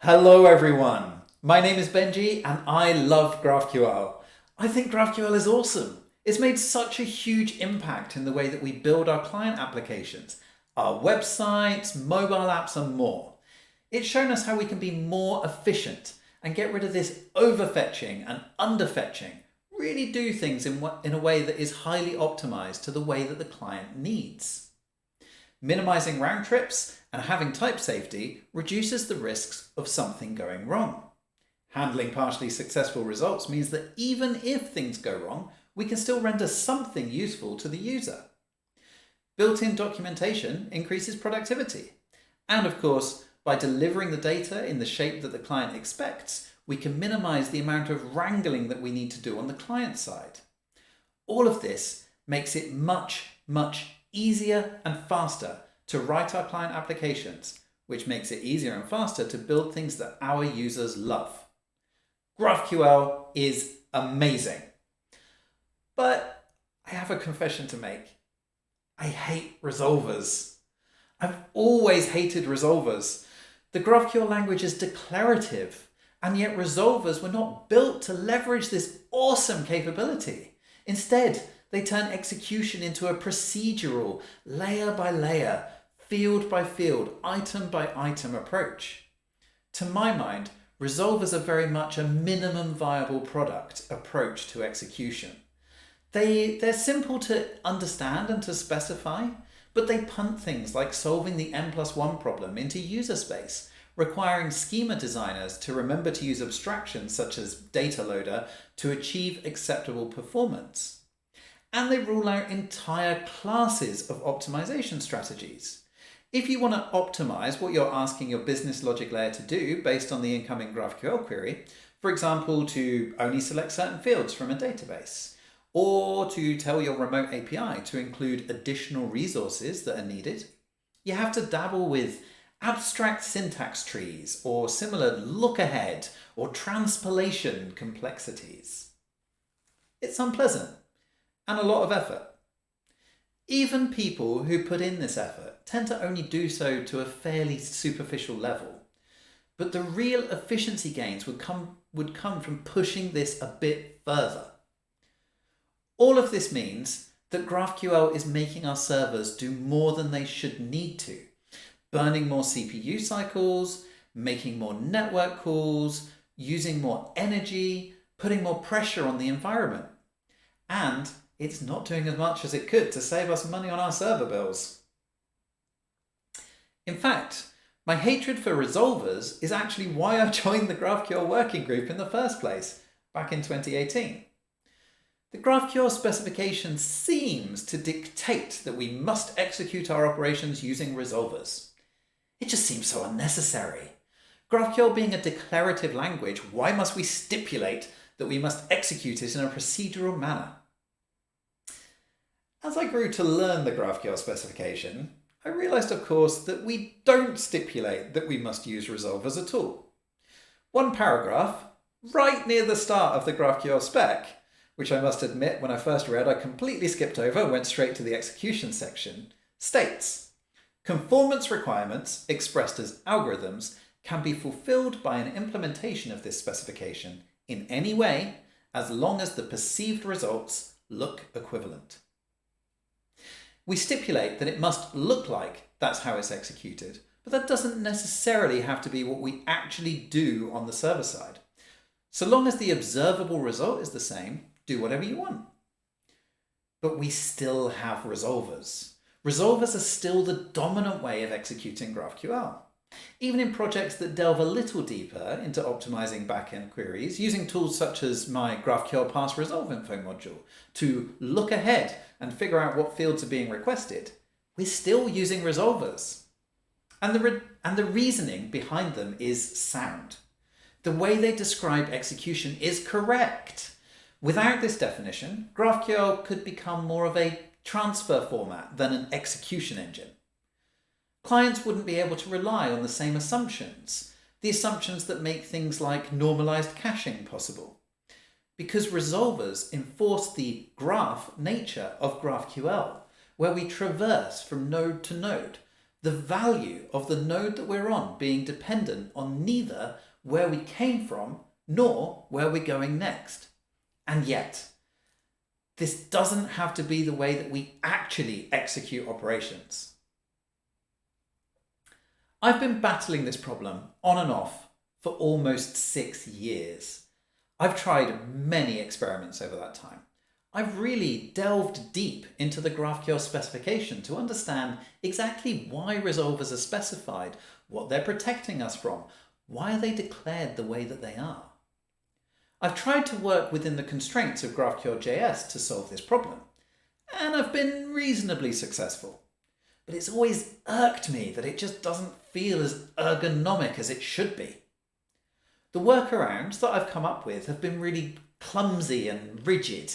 Hello everyone, my name is Benjie and I love GraphQL. I think GraphQL is awesome. It's made such a huge impact in the way that we build our client applications, our websites, mobile apps and more. It's shown us how we can be more efficient and get rid of this overfetching and underfetching, really do things in a way that is highly optimized to the way that the client needs. Minimizing round trips and having type safety reduces the risks of something going wrong. Handling partially successful results means that even if things go wrong, we can still render something useful to the user. Built-in documentation increases productivity. And of course, by delivering the data in the shape that the client expects, we can minimize the amount of wrangling that we need to do on the client side. All of this makes it much easier and faster to write our client applications, which makes it easier and faster to build things that our users love. GraphQL is amazing. But I have a confession to make. I hate resolvers. I've always hated resolvers. The GraphQL language is declarative, and yet resolvers were not built to leverage this awesome capability. Instead, they turn execution into a procedural, layer by layer, field by field, item by item approach. To my mind, resolvers are very much a minimum viable product approach to execution. They're simple to understand and to specify, but they punt things like solving the n+1 problem into user space, requiring schema designers to remember to use abstractions such as data loader to achieve acceptable performance. And they rule out entire classes of optimization strategies. If you want to optimize what you're asking your business logic layer to do based on the incoming GraphQL query, for example, to only select certain fields from a database, or to tell your remote API to include additional resources that are needed, you have to dabble with abstract syntax trees or similar look-ahead or transpilation complexities. It's unpleasant and a lot of effort. Even people who put in this effort tend to only do so to a fairly superficial level. But the real efficiency gains would come from pushing this a bit further. All of this means that GraphQL is making our servers do more than they should need to, burning more CPU cycles, making more network calls, using more energy, putting more pressure on the environment. And it's not doing as much as it could to save us money on our server bills. In fact, my hatred for resolvers is actually why I joined the GraphQL working group in the first place, back in 2018. The GraphQL specification seems to dictate that we must execute our operations using resolvers. It just seems so unnecessary. GraphQL being a declarative language, why must we stipulate that we must execute it in a procedural manner? As I grew to learn the GraphQL specification, I realized, of course, that we don't stipulate that we must use resolvers at all. One paragraph, right near the start of the GraphQL spec, which I must admit when I first read I completely skipped over and went straight to the execution section, states, "Conformance requirements, expressed as algorithms, can be fulfilled by an implementation of this specification in any way as long as the perceived results look equivalent." We stipulate that it must look like that's how it's executed, but that doesn't necessarily have to be what we actually do on the server side. So long as the observable result is the same, do whatever you want. But we still have resolvers. Resolvers are still the dominant way of executing GraphQL. Even in projects that delve a little deeper into optimizing backend queries, using tools such as my GraphQL Pass Resolve Info module to look ahead and figure out what fields are being requested, we're still using resolvers. And the reasoning behind them is sound. The way they describe execution is correct. Without this definition, GraphQL could become more of a transfer format than an execution engine. Clients wouldn't be able to rely on the same assumptions, the assumptions that make things like normalized caching possible. Because resolvers enforce the graph nature of GraphQL, where we traverse from node to node, The value of the node that we're on being dependent on neither where we came from nor where we're going next. And yet, this doesn't have to be the way that we actually execute operations. I've been battling this problem on and off for almost 6 years. I've tried many experiments over that time. I've really delved deep into the GraphQL specification to understand exactly why resolvers are specified, what they're protecting us from, why are they declared the way that they are. I've tried to work within the constraints of GraphQL.js to solve this problem, and I've been reasonably successful. But it's always irked me that it just doesn't feel as ergonomic as it should be. The workarounds that I've come up with have been really clumsy and rigid.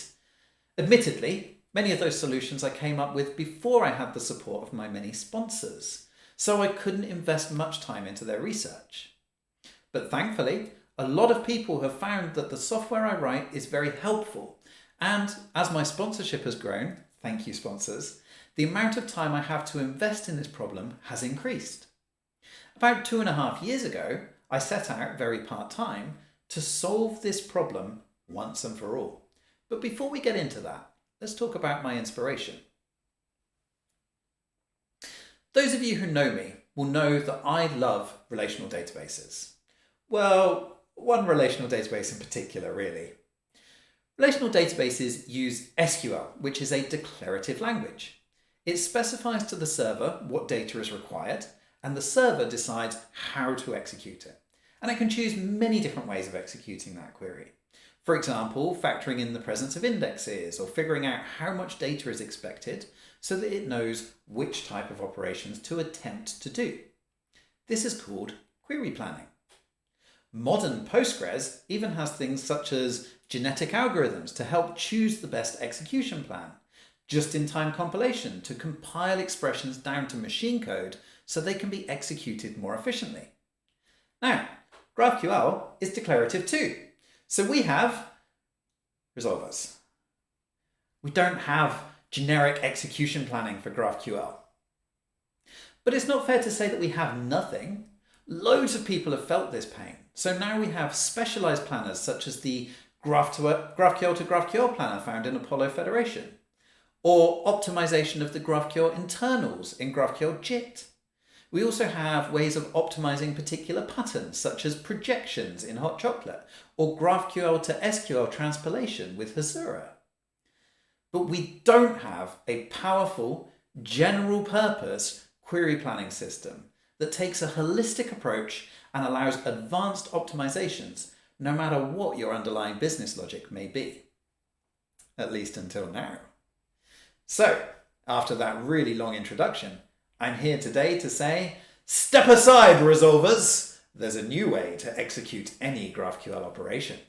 Admittedly, many of those solutions I came up with before I had the support of my many sponsors, so I couldn't invest much time into their research. But thankfully, a lot of people have found that the software I write is very helpful, and as my sponsorship has grown, thank you sponsors, the amount of time I have to invest in this problem has increased. About 2.5 years ago, I set out very part-time to solve this problem once and for all. But before we get into that, let's talk about my inspiration. Those of you who know me will know that I love relational databases. Well, one relational database in particular, really. Relational databases use SQL, which is a declarative language. It specifies to the server what data is required, and the server decides how to execute it. And it can choose many different ways of executing that query. For example, factoring in the presence of indexes or figuring out how much data is expected so that it knows which type of operations to attempt to do. This is called query planning. Modern Postgres even has things such as genetic algorithms to help choose the best execution plan, just-in-time compilation to compile expressions down to machine code so they can be executed more efficiently. Now, GraphQL is declarative too. So we have resolvers. We don't have generic execution planning for GraphQL. But it's not fair to say that we have nothing. Loads of people have felt this pain. So now we have specialized planners such as the GraphQL to GraphQL planner found in Apollo Federation, or optimization of the GraphQL internals in GraphQL JIT. We also have ways of optimizing particular patterns, such as projections in Hot Chocolate, or GraphQL to SQL transpilation with Hasura. But we don't have a powerful, general-purpose query planning system that takes a holistic approach and allows advanced optimizations, no matter what your underlying business logic may be. At least until now. So, after that really long introduction, I'm here today to say, step aside, resolvers! There's a new way to execute any GraphQL operation.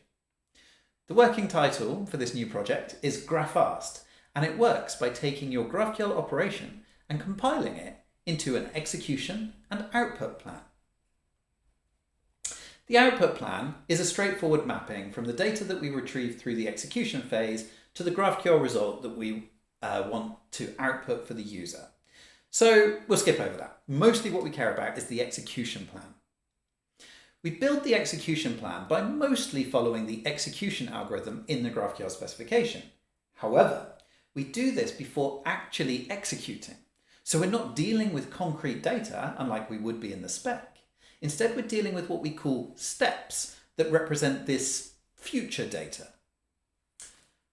The working title for this new project is Graphast, and it works by taking your GraphQL operation and compiling it into an execution and output plan. The output plan is a straightforward mapping from the data that we retrieve through the execution phase to the GraphQL result that we want to output for the user. So we'll skip over that. Mostly what we care about is the execution plan. We build the execution plan by mostly following the execution algorithm in the GraphQL specification. However, we do this before actually executing. So we're not dealing with concrete data, unlike we would be in the spec. Instead, we're dealing with what we call steps that represent this future data.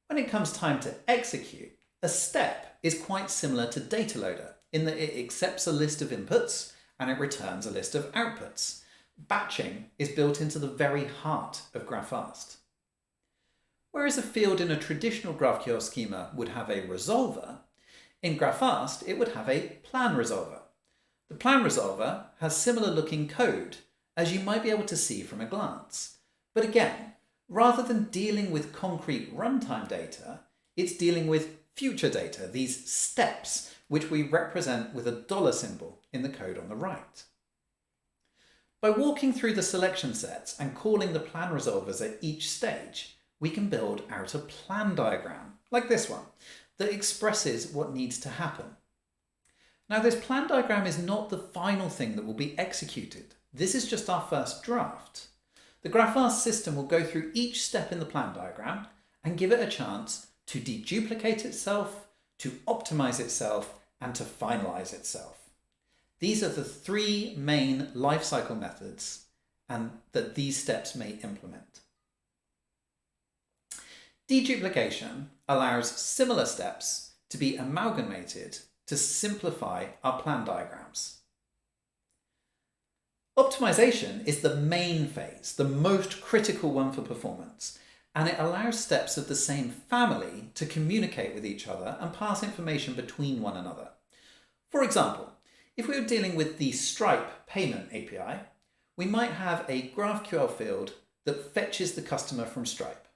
When it comes time to execute, a step is quite similar to data loader in that it accepts a list of inputs and it returns a list of outputs. Batching is built into the very heart of Graphast. Whereas a field in a traditional GraphQL schema would have a resolver, in Graphast it would have a plan resolver. The plan resolver has similar looking code, as you might be able to see from a glance. But again, rather than dealing with concrete runtime data, it's dealing with future data, these steps, which we represent with a dollar symbol in the code on the right. By walking through the selection sets and calling the plan resolvers at each stage, we can build out a plan diagram, like this one, that expresses what needs to happen. Now, this plan diagram is not the final thing that will be executed. This is just our first draft. The Graphast system will go through each step in the plan diagram and give it a chance to deduplicate itself, to optimize itself, and to finalize itself. These are the three main lifecycle methods and that these steps may implement. Deduplication allows similar steps to be amalgamated to simplify our plan diagrams. Optimization is the main phase, the most critical one for performance, and it allows steps of the same family to communicate with each other and pass information between one another. For example, if we were dealing with the Stripe payment API, we might have a GraphQL field that fetches the customer from Stripe.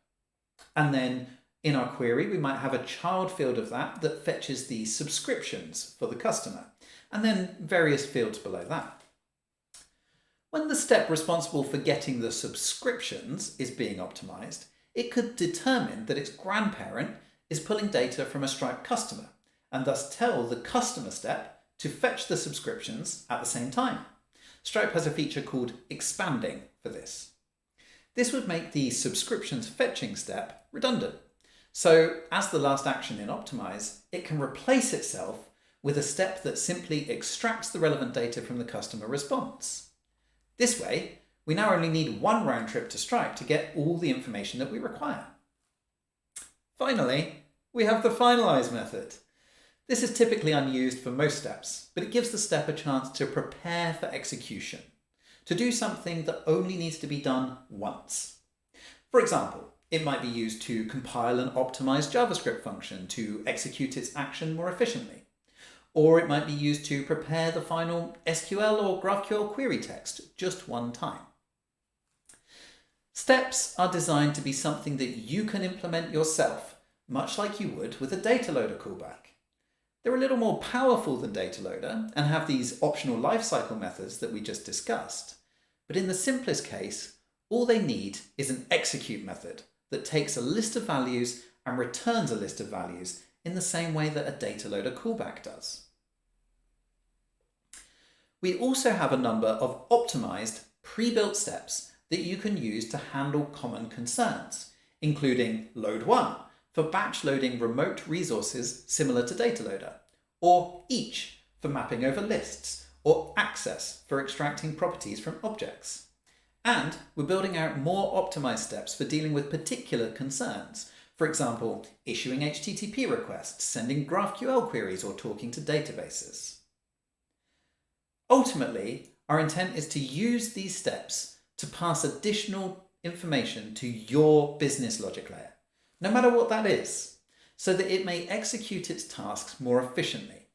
And then in our query, we might have a child field of that fetches the subscriptions for the customer, and then various fields below that. When the step responsible for getting the subscriptions is being optimized, it could determine that its grandparent is pulling data from a Stripe customer, and thus tell the customer step to fetch the subscriptions at the same time. Stripe has a feature called expanding for this. This would make the subscriptions fetching step redundant. So as the last action in Optimize, it can replace itself with a step that simply extracts the relevant data from the customer response. This way, we now only need one round trip to Stripe to get all the information that we require. Finally, we have the finalize method. This is typically unused for most steps, but it gives the step a chance to prepare for execution, to do something that only needs to be done once. For example, it might be used to compile an optimized JavaScript function to execute its action more efficiently. Or it might be used to prepare the final SQL or GraphQL query text just one time. Steps are designed to be something that you can implement yourself, much like you would with a data loader callback. They're a little more powerful than data loader and have these optional lifecycle methods that we just discussed. But in the simplest case, all they need is an execute method that takes a list of values and returns a list of values in the same way that a data loader callback does. We also have a number of optimized pre-built steps that you can use to handle common concerns, including load 1 for batch loading remote resources similar to data loader, or each for mapping over lists, or access for extracting properties from objects. And we're building out more optimized steps for dealing with particular concerns. For example, issuing HTTP requests, sending GraphQL queries, or talking to databases. Ultimately, our intent is to use these steps to pass additional information to your business logic layer, no matter what that is, so that it may execute its tasks more efficiently.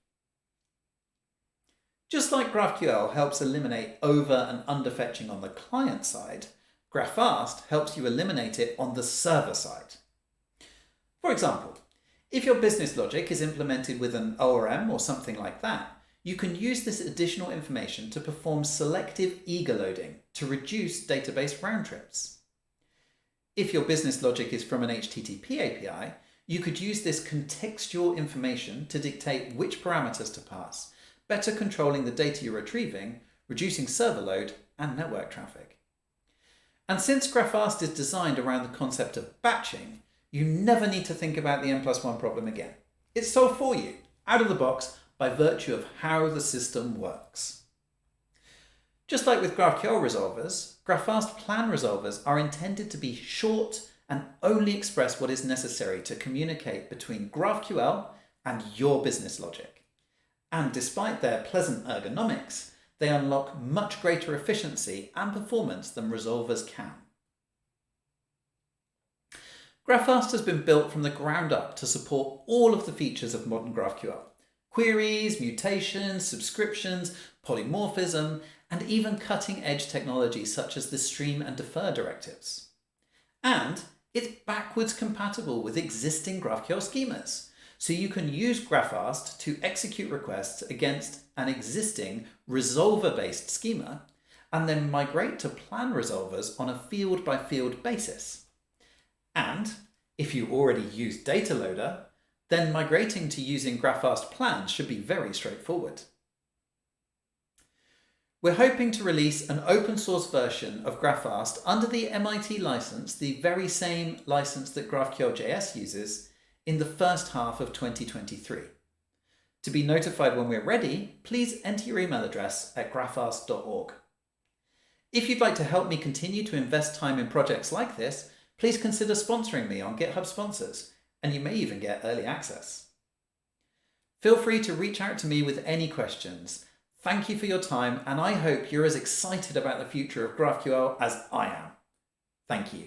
Just like GraphQL helps eliminate over and under fetching on the client side, Graphast helps you eliminate it on the server side. For example, if your business logic is implemented with an ORM or something like that, you can use this additional information to perform selective eager loading to reduce database round trips. If your business logic is from an HTTP API, you could use this contextual information to dictate which parameters to pass, better controlling the data you're retrieving, reducing server load and network traffic. And since Graphast is designed around the concept of batching, you never need to think about the n+1 problem again. It's solved for you, out of the box, by virtue of how the system works. Just like with GraphQL resolvers, Graphast plan resolvers are intended to be short and only express what is necessary to communicate between GraphQL and your business logic. And despite their pleasant ergonomics, they unlock much greater efficiency and performance than resolvers can. Graphast has been built from the ground up to support all of the features of modern GraphQL. Queries, mutations, subscriptions, polymorphism, and even cutting-edge technologies such as the stream and defer directives. And it's backwards compatible with existing GraphQL schemas. So you can use Graphast to execute requests against an existing resolver-based schema and then migrate to plan resolvers on a field-by-field basis. And if you already use data loader, then migrating to using Graphast plans should be very straightforward. We're hoping to release an open source version of Graphast under the MIT license, the very same license that GraphQL JS uses, in the first half of 2023. To be notified when we're ready, please enter your email address at graphast.org. If you'd like to help me continue to invest time in projects like this, please consider sponsoring me on GitHub Sponsors, and you may even get early access. Feel free to reach out to me with any questions. Thank you for your time, and I hope you're as excited about the future of GraphQL as I am. Thank you.